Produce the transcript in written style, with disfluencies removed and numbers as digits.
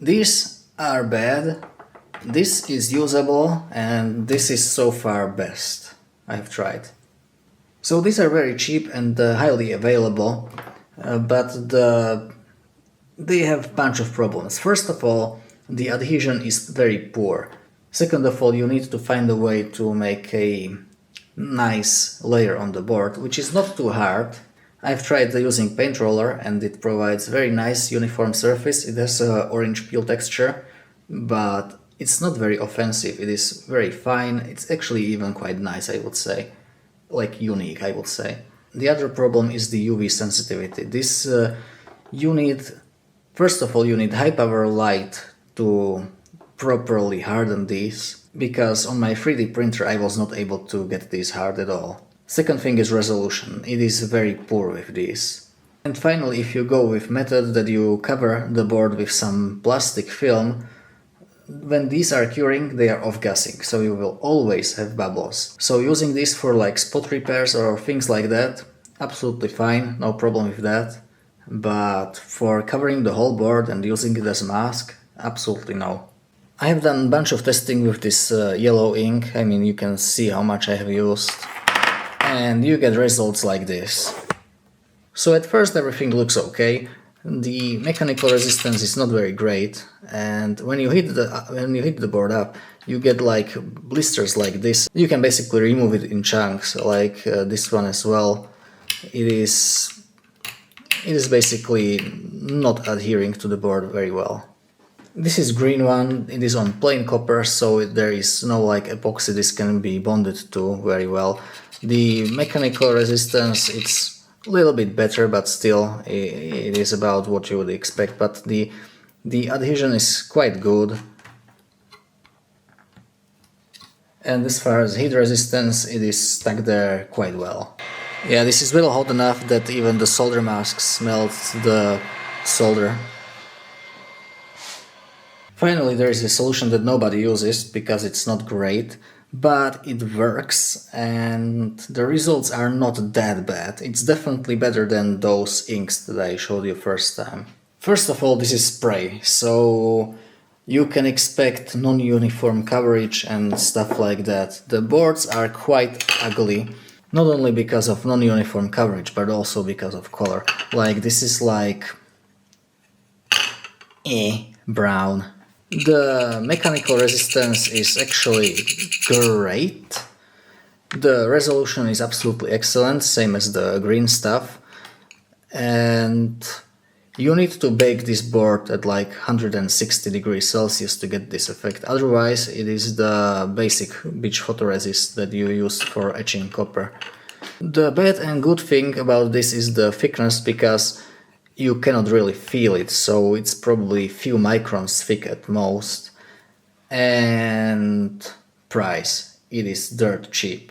These are bad, this is usable, and this is so far best I've tried. So these are very cheap and highly available, but they have a bunch of problems. First of all, the adhesion is very poor. Second of all, you need to find a way to make a nice layer on the board, which is not too hard. I've tried using paint roller and it provides very nice uniform surface. It has an orange peel texture, but it's not very offensive. It is very fine. It's actually even quite nice, I would say. Like unique, I would say. The other problem is the UV sensitivity. This first of all, you need high power light to properly harden these, because on my 3D printer I was not able to get these hard at all. Second thing is resolution. It is very poor with these. And finally, if you go with method that you cover the board with some plastic film, when these are curing, they are off-gassing, so you will always have bubbles. So using this for like spot repairs or things like that, absolutely fine, no problem with that. But for covering the whole board and using it as a mask, absolutely no. I have done a bunch of testing with this yellow ink. I mean, you can see how much I have used. And you get results like this. So at first everything looks okay. The mechanical resistance is not very great, and when you hit the board up, you get like blisters like this. You can basically remove it in chunks, like this one as well. It is basically not adhering to the board very well. This is green one. It is on plain copper, so there is no like epoxy this can be bonded to very well. The mechanical resistance, it's a little bit better, but still it is about what you would expect. But the adhesion is quite good. And as far as heat resistance, it is stuck there quite well. Yeah, this is well hot enough that even the solder masks melt the solder. Finally, there is a solution that nobody uses because it's not great, but it works and the results are not that bad. It's definitely better than those inks that I showed you first time. First of all, this is spray, so you can expect non-uniform coverage and stuff like that. The boards are quite ugly, not only because of non-uniform coverage, but also because of color. Like this is like brown. The mechanical resistance is actually great. The resolution is absolutely excellent, same as the green stuff. And you need to bake this board at like 160 degrees Celsius to get this effect. Otherwise, it is the basic beach photoresist that you use for etching copper. The bad and good thing about this is the thickness, because you cannot really feel it, so it's probably a few microns thick at most. And price, it is dirt cheap.